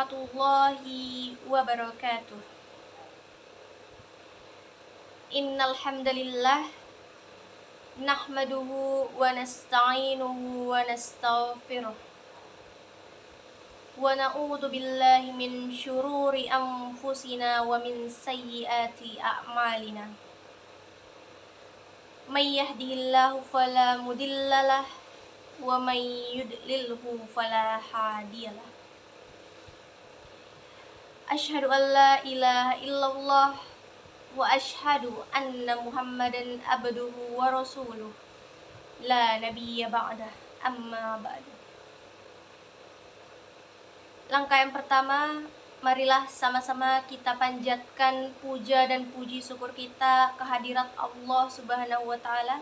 warahmatullahi wabarakatuh. Innal hamdalillah nahmaduhu wa nasta'inuhu wa nastaghfiruh wa na'udzu billahi min syururi anfusina wa min sayyiati a'malina. May yahdihillahu fala mudhillalah wa may yudlilhu fala hadiyalah. Asyhadu an la ilaha illallah wa asyhadu anna Muhammadan abduhu wa rasuluh la nabiyya ba'dah, amma ba'du. Langkah yang pertama, marilah sama-sama kita panjatkan puja dan puji syukur kita kehadirat Allah Subhanahu wa taala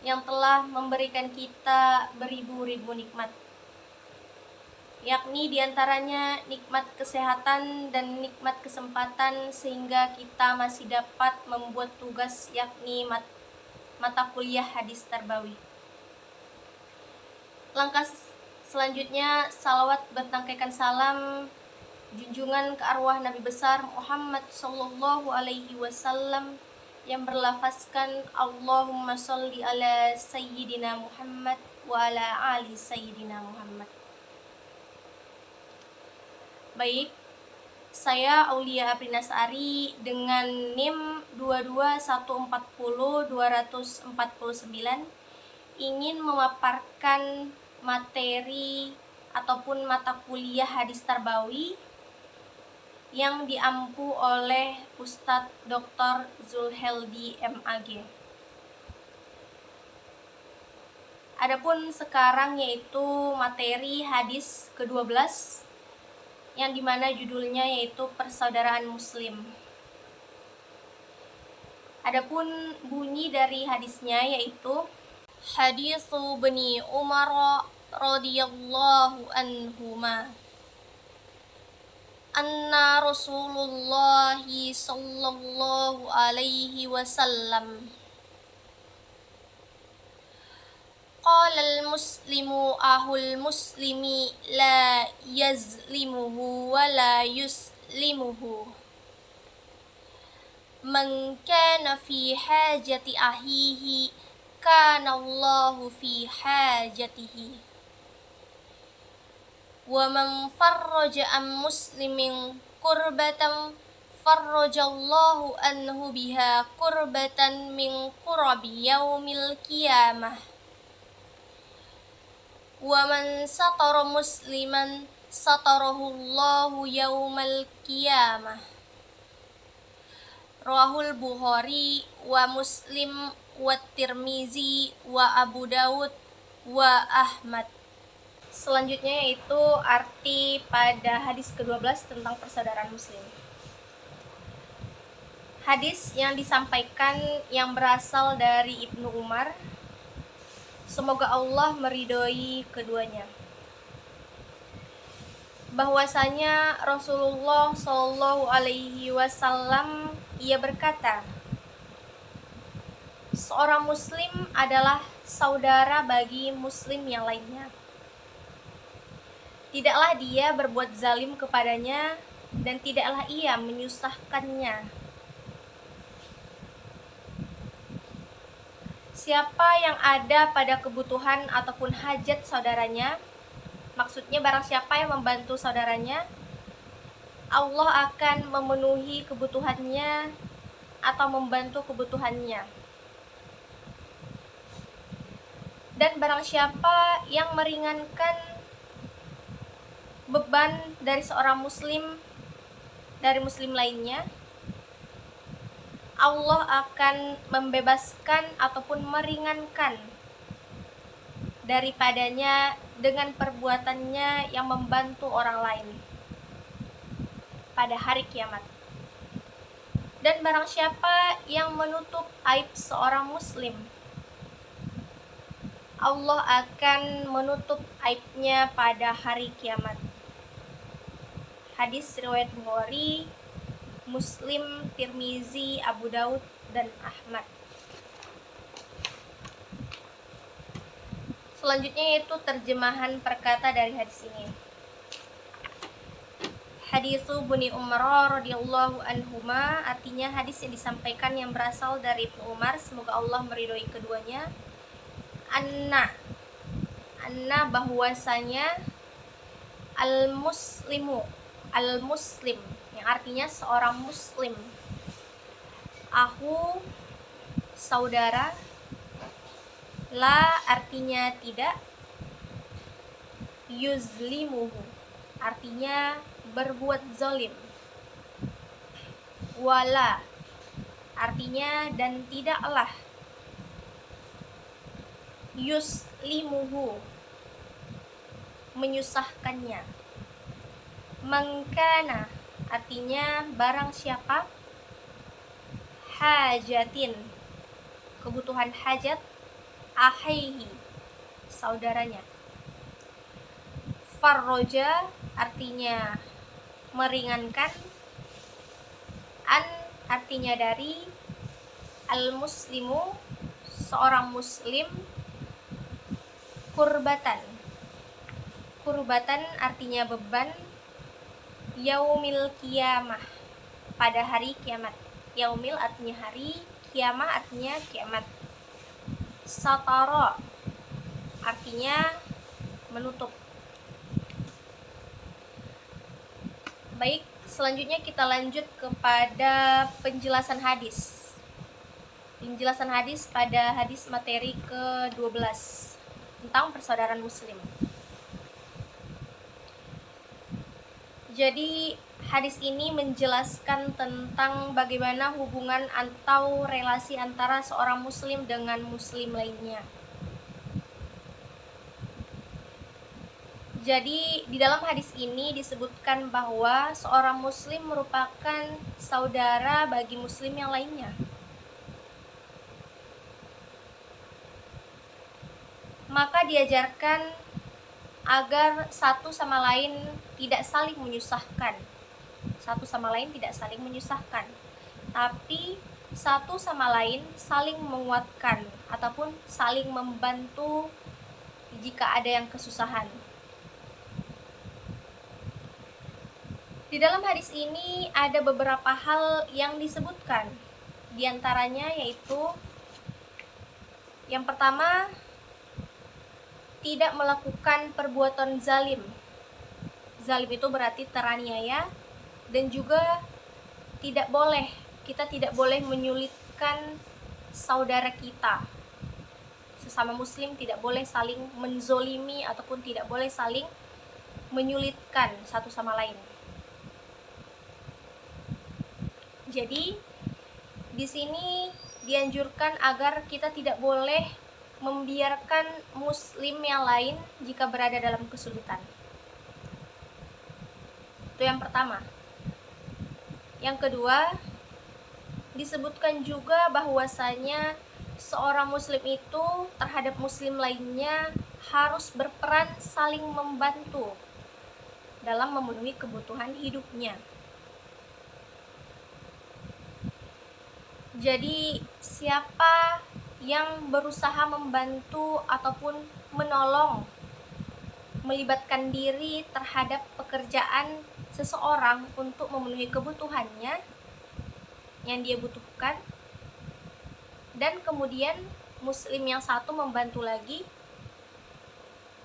yang telah memberikan kita beribu-ribu nikmat, yakni diantaranya nikmat kesehatan dan nikmat kesempatan sehingga kita masih dapat membuat tugas, yakni mata kuliah hadis tarbawi. Langkah selanjutnya, salawat bertangkaikan salam junjungan ke arwah Nabi besar Muhammad sallallahu alaihi wasallam yang berlafazkan Allahumma sholli ala sayyidina Muhammad wa ala ali sayyidina Muhammad. Baik, saya Aulia Aprinasari dengan NIM 22140-249 ingin memaparkan materi ataupun mata kuliah hadis tarbawi yang diampu oleh Ustadz Dr. Zulheldi MAG. Adapun sekarang yaitu materi hadis ke-12 yang dimana judulnya yaitu persaudaraan muslim. Adapun bunyi dari hadisnya yaitu Haditsu Bani Umar radhiyallahu anhuma anna Rasulullah sallallahu alaihi wasallam qala al-muslimu ahul muslimi la yazlimuhu wa la yuslimuhu man kana fi hajati ahihi kana Allahu fi hajatihi wa man farraja an muslimin kurbatan farrajallahu anhu biha kurbatan min kurabi yaumil qiyamah wa man satara musliman satarahu Allahu yaumal qiyamah. Rawahul Bukhari wa Muslim wa Tirmizi wa Abu Dawud wa Ahmad. Selanjutnya yaitu arti pada hadis ke-12 tentang persaudaraan muslim. Hadis yang disampaikan yang berasal dari Ibnu Umar, semoga Allah meridhoi keduanya, bahwasanya Rasulullah Shallallahu alaihi wasallam ia berkata, seorang muslim adalah saudara bagi muslim yang lainnya. Tidaklah dia berbuat zalim kepadanya dan tidaklah ia menyusahkannya. Siapa yang ada pada kebutuhan ataupun hajat saudaranya, maksudnya barang siapa yang membantu saudaranya, Allah akan memenuhi kebutuhannya atau membantu kebutuhannya. Dan barang siapa yang meringankan beban dari seorang muslim dari muslim lainnya, Allah akan membebaskan ataupun meringankan daripadanya dengan perbuatannya yang membantu orang lain pada hari kiamat. Dan barang siapa yang menutup aib seorang muslim, Allah akan menutup aibnya pada hari kiamat. Hadis riwayat Bukhari, Muslim, Tirmizi, Abu Daud, dan Ahmad. Selanjutnya yaitu terjemahan perkata dari hadis ini. Haditsu Buni Umar radhiyallahu anhuma, artinya hadis yang disampaikan yang berasal dari Ibnu Umar, semoga Allah meridhoi keduanya. Anna bahwasanya al-muslim yang artinya seorang muslim, ahu saudara, la artinya tidak, yuzlimuhu artinya berbuat zalim, wala artinya dan tidaklah, yuslimuhu menyusahkannya, mangkana artinya barang siapa, hajatin kebutuhan hajat, ahaihi saudaranya, farroja artinya meringankan, an artinya dari, al muslimu seorang muslim, kurbatan artinya beban, yaumil kiamah pada hari kiamat. Yaumil artinya hari, kiamah artinya kiamat. Satara artinya menutup. Baik, selanjutnya kita lanjut kepada penjelasan hadis. Penjelasan hadis pada hadis materi ke-12 tentang persaudaraan muslim. Jadi hadis ini menjelaskan tentang bagaimana hubungan atau relasi antara seorang muslim dengan muslim lainnya. Jadi di dalam hadis ini disebutkan bahwa seorang muslim merupakan saudara bagi muslim yang lainnya. Maka diajarkan agar satu sama lain tidak saling menyusahkan. Tapi satu sama lain saling menguatkan ataupun saling membantu jika ada yang kesusahan. Di dalam hadis ini ada beberapa hal yang disebutkan. Di antaranya yaitu yang pertama, tidak melakukan perbuatan zalim. Zalim itu berarti teraniaya, dan juga kita tidak boleh menyulitkan saudara kita. Sesama muslim tidak boleh saling menzolimi ataupun tidak boleh saling menyulitkan satu sama lain. Jadi di sini dianjurkan agar kita tidak boleh membiarkan muslim yang lain jika berada dalam kesulitan. Itu yang pertama. Yang kedua, disebutkan juga bahwasanya seorang muslim itu terhadap muslim lainnya harus berperan saling membantu dalam memenuhi kebutuhan hidupnya. Jadi siapa yang berusaha membantu ataupun menolong, melibatkan diri terhadap pekerjaan seseorang untuk memenuhi kebutuhannya yang dia butuhkan, dan kemudian muslim yang satu membantu lagi,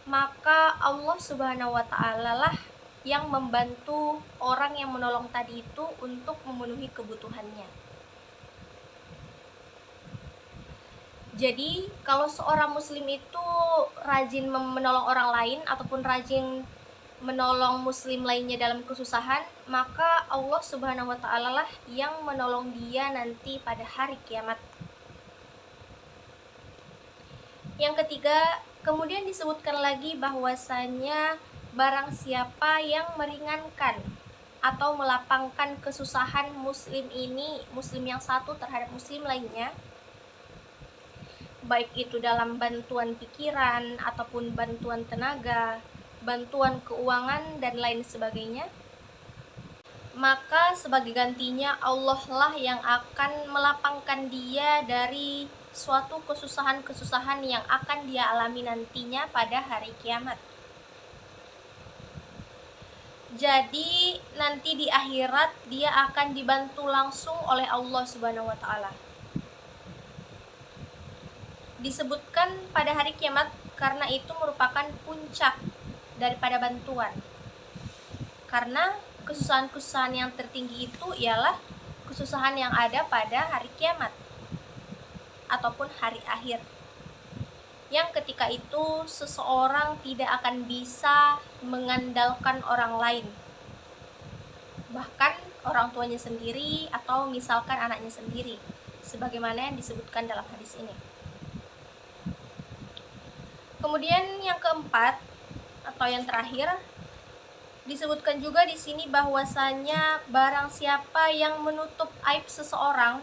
maka Allah Subhanahu wa ta'ala lah yang membantu orang yang menolong tadi itu untuk memenuhi kebutuhannya. Jadi kalau seorang muslim itu rajin menolong orang lain ataupun rajin menolong muslim lainnya dalam kesusahan, maka Allah Subhanahu wa ta'ala lah yang menolong dia nanti pada hari kiamat. Yang ketiga, kemudian disebutkan lagi bahwasanya barang siapa yang meringankan atau melapangkan kesusahan muslim yang satu terhadap muslim lainnya, baik itu dalam bantuan pikiran ataupun bantuan tenaga, bantuan keuangan dan lain sebagainya, maka sebagai gantinya Allah lah yang akan melapangkan dia dari suatu kesusahan-kesusahan yang akan dia alami nantinya pada hari kiamat. Jadi nanti di akhirat dia akan dibantu langsung oleh Allah Subhanahu wa taala. Disebutkan pada hari kiamat karena itu merupakan puncak daripada bantuan. Karena kesusahan-kesusahan yang tertinggi itu ialah kesusahan yang ada pada hari kiamat ataupun hari akhir, yang ketika itu seseorang tidak akan bisa mengandalkan orang lain, bahkan orang tuanya sendiri atau misalkan anaknya sendiri, sebagaimana yang disebutkan dalam hadis ini. Kemudian yang keempat atau yang terakhir, disebutkan juga di sini bahwasanya barang siapa yang menutup aib seseorang,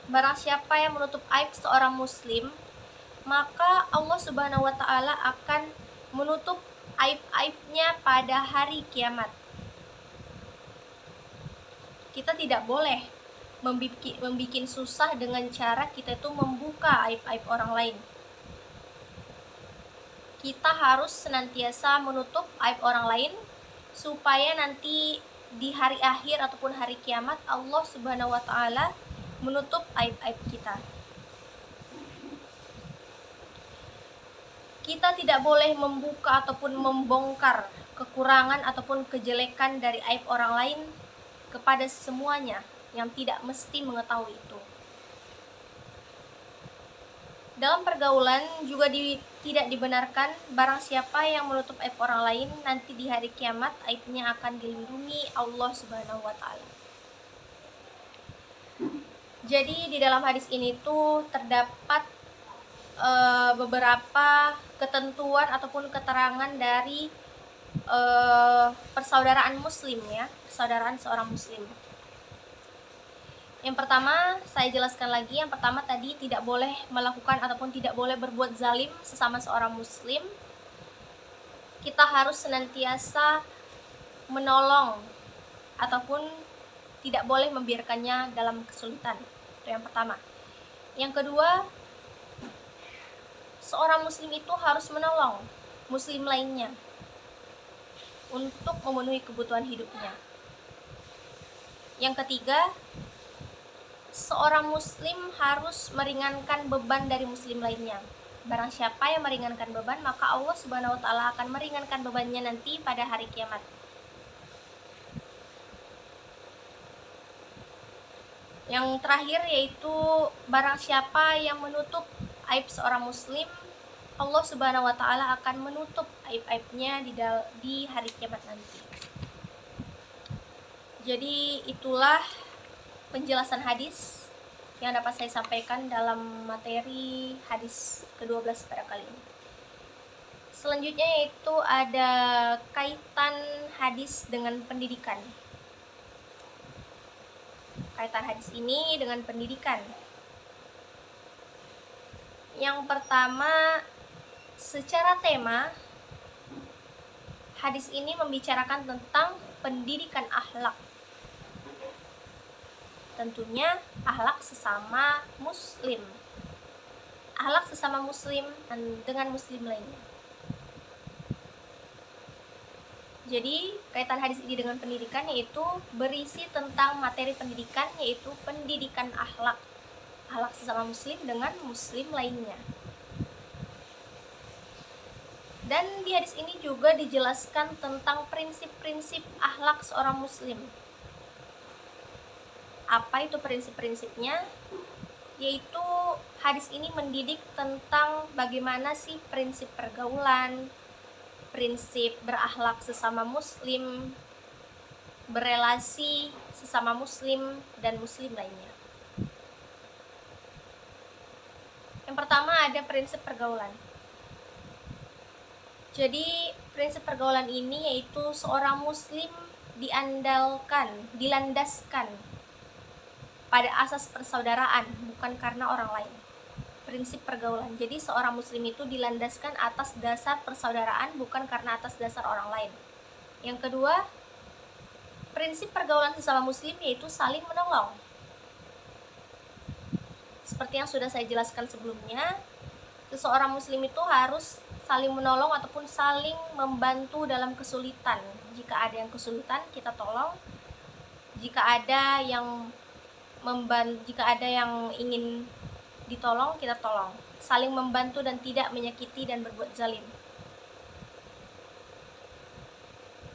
barang siapa yang menutup aib seorang muslim, maka Allah Subhanahu wa taala akan menutup aib-aibnya pada hari kiamat. Kita tidak boleh membuat susah dengan cara kita itu membuka aib-aib orang lain. Kita harus senantiasa menutup aib orang lain supaya nanti di hari akhir ataupun hari kiamat Allah Subhanahu wa taala menutup aib-aib kita. Kita tidak boleh membuka ataupun membongkar kekurangan ataupun kejelekan dari aib orang lain kepada semuanya yang tidak mesti mengetahui itu. Dalam pergaulan juga tidak dibenarkan barang siapa yang menutup aib orang lain, nanti di hari kiamat aibnya akan dilindungi Allah Subhanahu wa taala. Jadi di dalam hadis ini tuh terdapat beberapa ketentuan ataupun keterangan dari persaudaraan muslim ya, persaudaraan seorang muslim. Yang pertama, saya jelaskan lagi. Yang pertama tadi tidak boleh melakukan ataupun tidak boleh berbuat zalim sesama seorang muslim. Kita harus senantiasa menolong ataupun tidak boleh membiarkannya dalam kesulitan. Itu yang pertama. Yang kedua, seorang muslim itu harus menolong muslim lainnya untuk memenuhi kebutuhan hidupnya. Yang ketiga, seorang muslim harus meringankan beban dari muslim lainnya. Barang siapa yang meringankan beban, maka Allah Subhanahu wa taala akan meringankan bebannya nanti pada hari kiamat. Yang terakhir yaitu barang siapa yang menutup aib seorang muslim, Allah Subhanahu wa taala akan menutup aib-aibnya di hari kiamat nanti. Jadi itulah penjelasan hadis yang dapat saya sampaikan dalam materi hadis ke-12 pada kali ini. Selanjutnya yaitu ada kaitan hadis dengan pendidikan. Kaitan hadis ini dengan pendidikan. Yang pertama, secara tema hadis ini membicarakan tentang pendidikan akhlak. Tentunya akhlak sesama muslim, akhlak sesama muslim dengan muslim lainnya. Jadi kaitan hadis ini dengan pendidikan yaitu berisi tentang materi pendidikan, yaitu pendidikan akhlak, akhlak sesama muslim dengan muslim lainnya. Dan di hadis ini juga dijelaskan tentang prinsip-prinsip akhlak seorang muslim. Apa itu prinsip-prinsipnya? Yaitu hadis ini mendidik tentang bagaimana sih prinsip pergaulan, prinsip berakhlak sesama muslim, berelasi sesama muslim dan muslim lainnya. Yang pertama ada prinsip pergaulan. Jadi prinsip pergaulan ini yaitu seorang muslim dilandaskan pada asas persaudaraan, bukan karena orang lain. Prinsip pergaulan. Jadi seorang muslim itu dilandaskan atas dasar persaudaraan, bukan karena atas dasar orang lain. Yang kedua, prinsip pergaulan sesama muslim yaitu saling menolong. Seperti yang sudah saya jelaskan sebelumnya, seseorang muslim itu harus saling menolong ataupun saling membantu dalam kesulitan. Jika ada yang kesulitan, kita tolong. Jika ada yang ingin ditolong, kita tolong. Saling membantu dan tidak menyakiti dan berbuat zalim.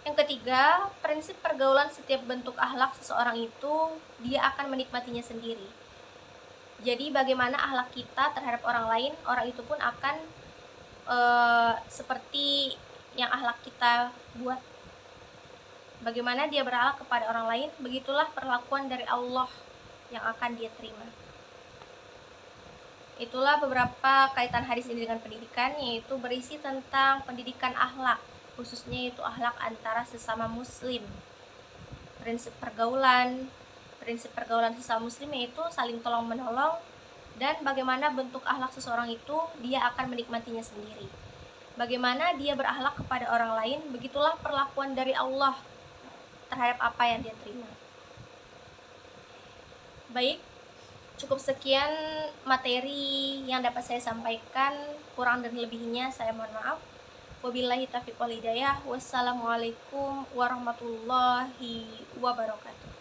Yang ketiga, prinsip pergaulan setiap bentuk akhlak seseorang itu dia akan menikmatinya sendiri. Jadi bagaimana akhlak kita terhadap orang lain, orang itu pun akan seperti yang akhlak kita buat. Bagaimana dia berakhlak kepada orang lain, begitulah perlakuan dari Allah yang akan dia terima. Itulah beberapa kaitan hadis ini dengan pendidikan, yaitu berisi tentang pendidikan akhlak, khususnya itu akhlak antara sesama muslim. Prinsip pergaulan sesama muslim yaitu saling tolong menolong, dan bagaimana bentuk akhlak seseorang itu dia akan menikmatinya sendiri. Bagaimana dia berakhlak kepada orang lain, begitulah perlakuan dari Allah terhadap apa yang dia terima. Baik, cukup sekian materi yang dapat saya sampaikan. Kurang dan lebihnya saya mohon maaf. Wabillahi taufiq wal hidayah. Wassalamualaikum warahmatullahi wabarakatuh.